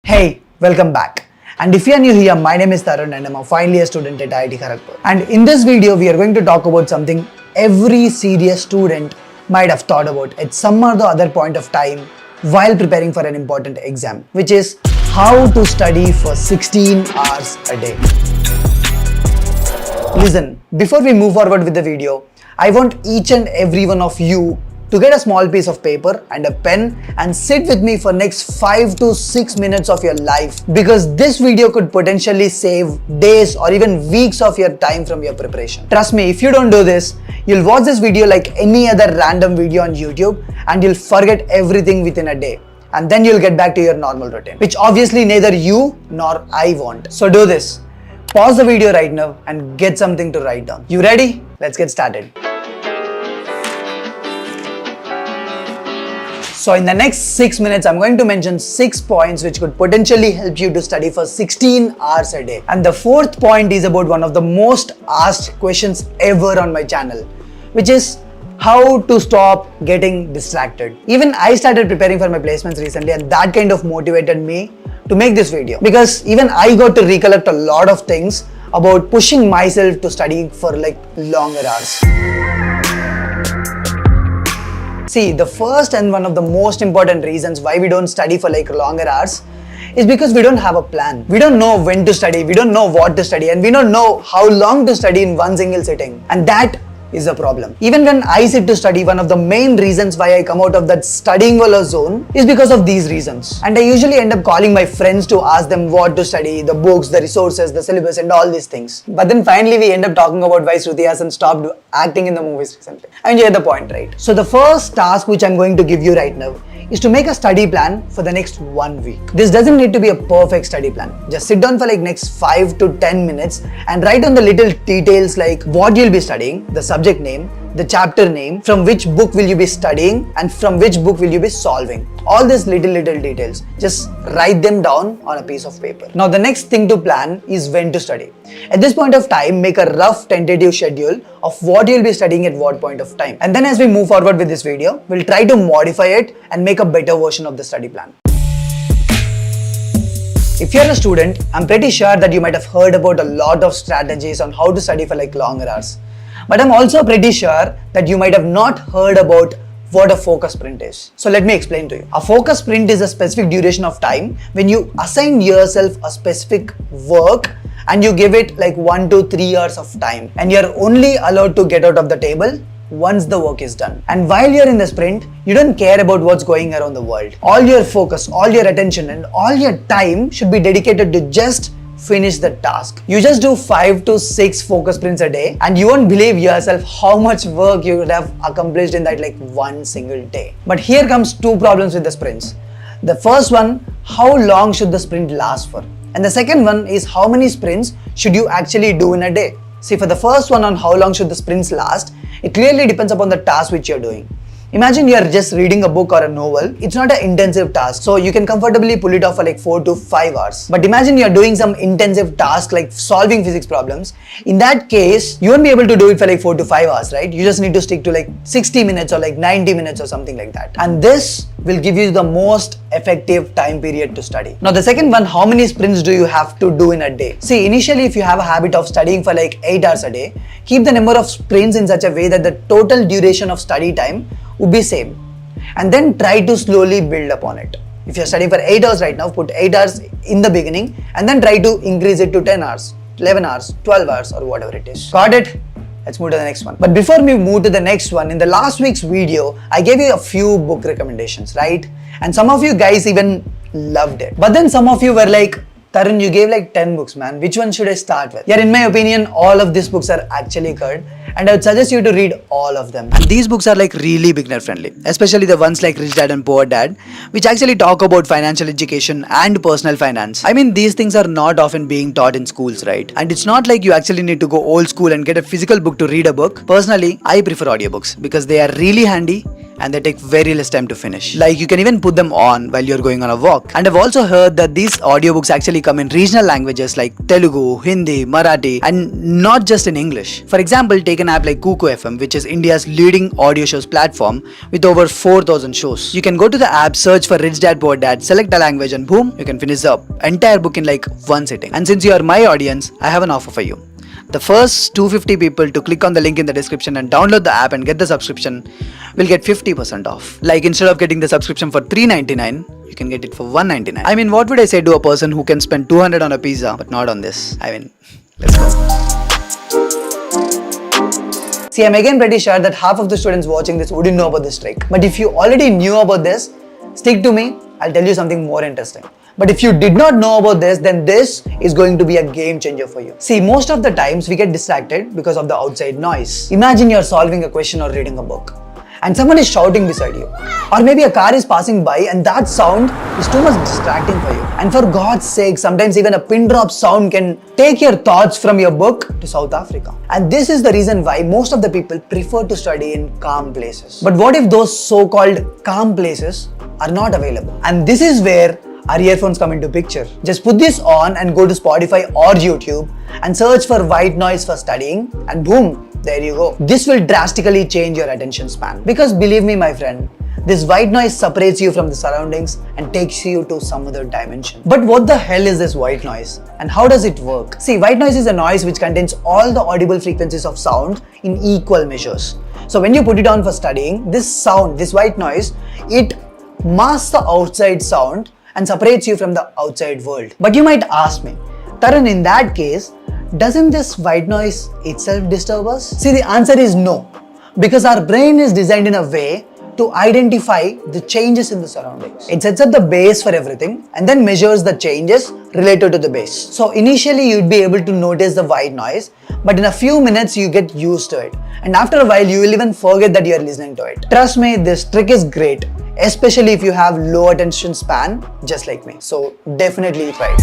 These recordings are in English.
Hey, welcome back. And if you are new here, my name is Tarun and I'm finally a student at IIT Kharagpur. And in this video, we are going to talk about something every serious student might have thought about at some or the other point of time while preparing for an important exam, which is how to study for 16 hours a day. Listen, before we move forward with the video, I want each and every one of you to get a small piece of paper and a pen and sit with me for next 5 to 6 minutes of your life, because this video could potentially save days or even weeks of your time from your preparation. Trust me, if you don't do this, you'll watch this video like any other random video on YouTube and you'll forget everything within a day. And then you'll get back to your normal routine, which obviously neither you nor I want. So do this. Pause the video right now and get something to write down. You ready? Let's get started. So in the next 6 minutes, I'm going to mention 6 points which could potentially help you to study for 16 hours a day. And the fourth point is about one of the most asked questions ever on my channel, which is how to stop getting distracted. Even I started preparing for my placements recently, and that kind of motivated me to make this video, because even I got to recollect a lot of things about pushing myself to study for like longer hours. See, the first and one of the most important reasons why we don't study for like longer hours is because we don't have a plan. We don't know when to study, we don't know what to study, and we don't know how long to study in one single sitting. And that is a problem. Even when I sit to study, one of the main reasons why I come out of that studying wala zone is because of these reasons. And I usually end up calling my friends to ask them what to study, the books, the resources, the syllabus and all these things. But then finally we end up talking about why Shruti Hassan stopped acting in the movies recently. And you get the point, right? So the first task which I'm going to give you right now is to make a study plan for the next 1 week. This doesn't need to be a perfect study plan. Just sit down for like next 5 to 10 minutes and write down the little details like what you'll be studying, the subject name, the chapter name, from which book will you be studying and from which book will you be solving. All these little details, just write them down on a piece of paper. Now the next thing to plan is when to study. At this point of time, make a rough tentative schedule of what you'll be studying at what point of time. And then as we move forward with this video, we'll try to modify it and make a better version of the study plan. If you're a student, I'm pretty sure that you might have heard about a lot of strategies on how to study for like longer hours. But I'm also pretty sure that you might have not heard about what a focus sprint is. So let me explain to you. A focus sprint is a specific duration of time when you assign yourself a specific work and you give it like 1 to 3 hours of time, and you're only allowed to get out of the table once the work is done. And while you're in the sprint, you don't care about what's going around the world. All your focus, all your attention and all your time should be dedicated to just finish the task. You just do 5 to 6 focus sprints a day and you won't believe yourself how much work you would have accomplished in that like one single day. But here comes 2 problems with the sprints. The first one, how long should the sprint last for? And the second one is how many sprints should you actually do in a day? See, for the first one on how long should the sprints last, it clearly depends upon the task which you're doing. Imagine you're just reading a book or a novel. It's not an intensive task, so you can comfortably pull it off for like 4 to 5 hours. But imagine you're doing some intensive task like solving physics problems. In that case, you won't be able to do it for like 4 to 5 hours, right? You just need to stick to like 60 minutes or like 90 minutes or something like that. And this will give you the most effective time period to study. Now the second one, how many sprints do you have to do in a day? See, initially if you have a habit of studying for like 8 hours a day, keep the number of sprints in such a way that the total duration of study time would be same, and then try to slowly build upon it. If you're studying for 8 hours right now, put 8 hours in the beginning and then try to increase it to 10 hours, 11 hours, 12 hours or whatever it is. Got it? Let's move to the next one. But before we move to the next one, in the last week's video, I gave you a few book recommendations, right? And some of you guys even loved it. But then some of you were like, Tarun, you gave like 10 books, man. Which one should I start with? Yeah, in my opinion, all of these books are actually good, and I would suggest you to read all of them. And these books are like really beginner friendly, especially the ones like Rich Dad and Poor Dad, which actually talk about financial education and personal finance. I mean, these things are not often being taught in schools, right? And it's not like you actually need to go old school and get a physical book to read a book. Personally, I prefer audiobooks because they are really handy, and they take very less time to finish. Like you can even put them on while you're going on a walk. And I've also heard that these audiobooks actually come in regional languages like Telugu, Hindi, Marathi, and not just in English. For example, take an app like Kuchh FM, which is India's leading audio shows platform with over 4,000 shows. You can go to the app, search for Rich Dad Poor Dad, select a language, and boom, you can finish the entire book in like one sitting. And since you are my audience, I have an offer for you. The first 250 people to click on the link in the description and download the app and get the subscription will get 50% off. Like instead of getting the subscription for $3.99, you can get it for $1.99. I mean, what would I say to a person who can spend $200 on a pizza but not on this? I mean, let's go. See, I'm again pretty sure that half of the students watching this wouldn't know about this trick. But if you already knew about this, stick to me, I'll tell you something more interesting. But if you did not know about this, then this is going to be a game changer for you. See, most of the times we get distracted because of the outside noise. Imagine you're solving a question or reading a book, and someone is shouting beside you. Or maybe a car is passing by and that sound is too much distracting for you. And for God's sake, sometimes even a pin drop sound can take your thoughts from your book to South Africa. And this is the reason why most of the people prefer to study in calm places. But what if those so-called calm places are not available? And this is where our earphones come into picture. Just put this on and go to Spotify or YouTube and search for white noise for studying, and boom, there you go. This will drastically change your attention span. Because believe me, my friend, this white noise separates you from the surroundings and takes you to some other dimension. But what the hell is this white noise and how does it work? See, white noise is a noise which contains all the audible frequencies of sound in equal measures. So when you put it on for studying, this sound, this white noise, it masks the outside sound and separates you from the outside world. But you might ask me, Tarun, in that case, doesn't this white noise itself disturb us? See, the answer is no, because our brain is designed in a way to identify the changes in the surroundings. It sets up the base for everything and then measures the changes related to the base. So initially you'd be able to notice the white noise, but in a few minutes you get used to it. And after a while you will even forget that you are listening to it. Trust me, this trick is great, especially if you have low attention span just like me. So definitely try it.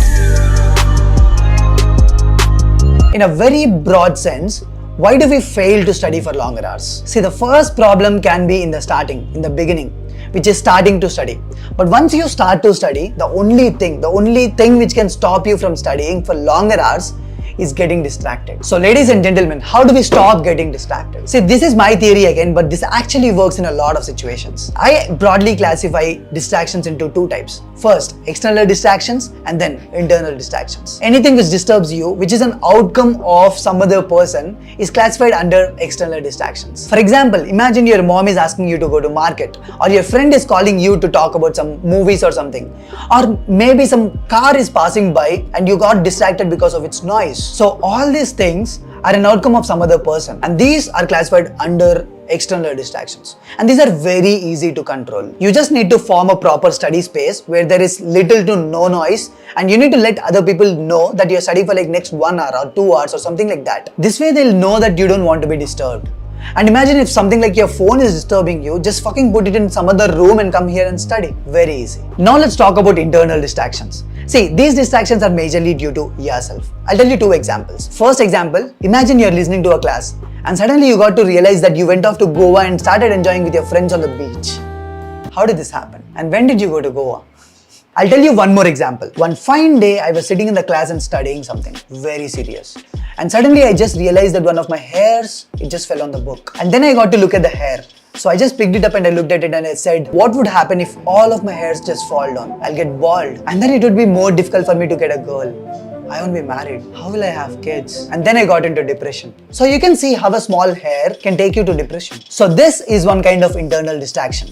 In a very broad sense, why do we fail to study for longer hours? See, the first problem can be in the beginning, which is starting to study. But once you start to study, the only thing which can stop you from studying for longer hours is getting distracted. So ladies and gentlemen, how do we stop getting distracted? See, this is my theory again, but this actually works in a lot of situations. I broadly classify distractions into two types. First, external distractions and then internal distractions. Anything which disturbs you, which is an outcome of some other person, is classified under external distractions. For example, imagine your mom is asking you to go to market, or your friend is calling you to talk about some movies or something, or maybe some car is passing by and you got distracted because of its noise. So all these things are an outcome of some other person, and these are classified under external distractions, and these are very easy to control. You just need to form a proper study space where there is little to no noise, and you need to let other people know that you're studying for like next 1 hour or 2 hours or something like that. This way they'll know that you don't want to be disturbed. And imagine if something like your phone is disturbing you, just fucking put it in some other room and come here and study. Very easy. Now let's talk about internal distractions. See, these distractions are majorly due to yourself. I'll tell you 2 examples. First example, imagine you're listening to a class and suddenly you got to realize that you went off to Goa and started enjoying with your friends on the beach. How did this happen? And when did you go to Goa? I'll tell you one more example. One fine day, I was sitting in the class and studying something very serious. And suddenly I just realized that one of my hairs, it just fell on the book. And then I got to look at the hair. So I just picked it up and I looked at it and I said, what would happen if all of my hairs just fall down? I'll get bald. And then it would be more difficult for me to get a girl. I won't be married. How will I have kids? And then I got into depression. So you can see how a small hair can take you to depression. So this is one kind of internal distraction.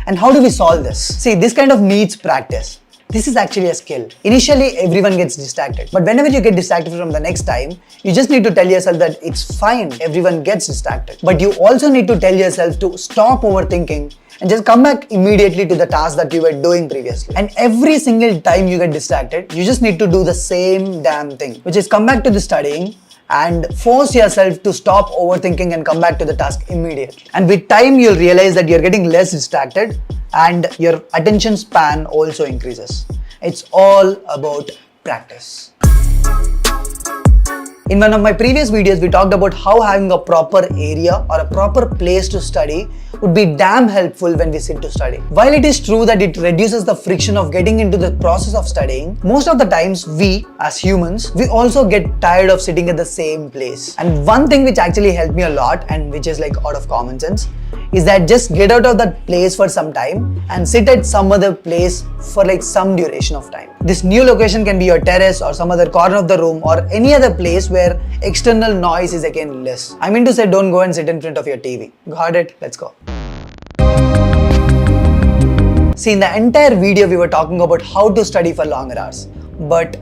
And how do we solve this? See, this kind of needs practice. This is actually a skill. Initially, everyone gets distracted. But whenever you get distracted from the next time, you just need to tell yourself that it's fine. Everyone gets distracted. But you also need to tell yourself to stop overthinking and just come back immediately to the task that you were doing previously. And every single time you get distracted, you just need to do the same damn thing, which is come back to the studying and force yourself to stop overthinking and come back to the task immediately. And with time, you'll realize that you're getting less distracted and your attention span also increases. It's all about practice. In one of my previous videos, we talked about how having a proper area or a proper place to study would be damn helpful when we sit to study. While it is true that it reduces the friction of getting into the process of studying, most of the times we, as humans, we also get tired of sitting at the same place. And one thing which actually helped me a lot and which is like out of common sense is that just get out of that place for some time and sit at some other place for like some duration of time. This new location can be your terrace or some other corner of the room or any other place where external noise is again less. I mean to say, don't go and sit in front of your TV. Got it? Let's go. See, in the entire video we were talking about how to study for longer hours. But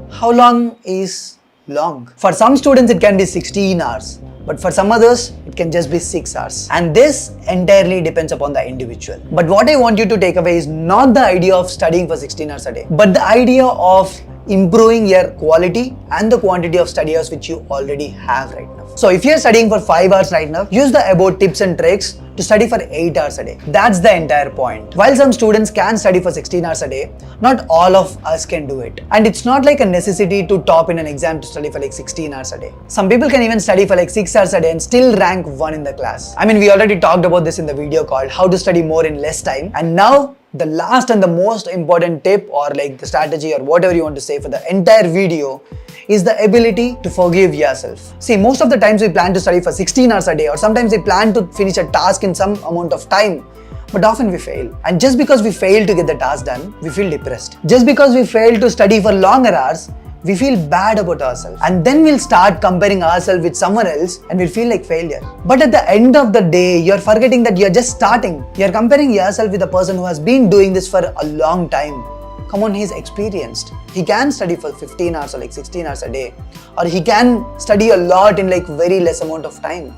how long is long? For some students it can be 16 hours. But for some others, it can just be 6 hours. And this entirely depends upon the individual. But what I want you to take away is not the idea of studying for 16 hours a day, but the idea of improving your quality and the quantity of study hours which you already have right now. So if you're studying for 5 hours right now, use the above tips and tricks to study for 8 hours a day. That's the entire point. While some students can study for 16 hours a day, not all of us can do it. And it's not like a necessity to top in an exam to study for like 16 hours a day. Some people can even study for like 6 hours a day and still rank 1 in the class. I mean, we already talked about this in the video called How to Study More in Less Time. And now, the last and the most important tip or like the strategy or whatever you want to say for the entire video is the ability to forgive yourself. See, most of the times we plan to study for 16 hours a day or sometimes we plan to finish a task in some amount of time. But often we fail. And just because we fail to get the task done, we feel depressed. Just because we fail to study for longer hours, we feel bad about ourselves. And then we'll start comparing ourselves with someone else and we'll feel like failure. But at the end of the day, you're forgetting that you're just starting. You're comparing yourself with a person who has been doing this for a long time. Come on, he's experienced. He can study for 15 hours or like 16 hours a day. Or he can study a lot in like very less amount of time.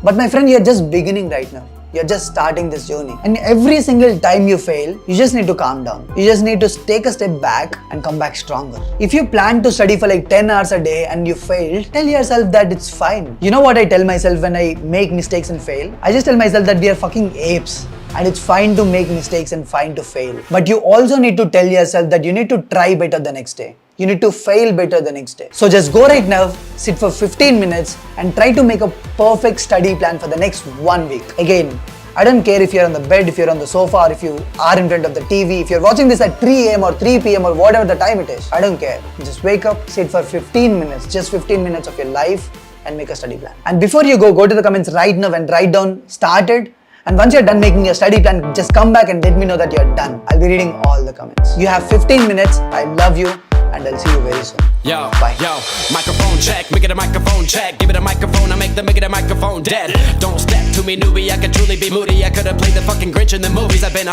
But my friend, you're just beginning right now. You're just starting this journey. And every single time you fail, you just need to calm down. You just need to take a step back and come back stronger. If you plan to study for like 10 hours a day and you failed, tell yourself that it's fine. You know what I tell myself when I make mistakes and fail? I just tell myself that we are fucking apes. And it's fine to make mistakes and fine to fail. But you also need to tell yourself that you need to try better the next day. You need to fail better the next day. So just go right now, sit for 15 minutes and try to make a perfect study plan for the next 1 week. Again, I don't care if you're on the bed, if you're on the sofa, or if you are in front of the TV, if you're watching this at 3 a.m. or 3 p.m. or whatever the time it is. I don't care. Just wake up, sit for 15 minutes, just 15 minutes of your life and make a study plan. And before you go to the comments right now and write down started. And once you're done making your study plan, just come back and let me know that you're done. I'll be reading all the comments. You have 15 minutes. I love you and I'll see you very soon. Yo, bye. Yo, microphone check, make it a microphone check. Give it a microphone, I make it a microphone dead. Don't step to me, newbie, I could truly be moody. I could have played the fucking Grinch in the movies. I've been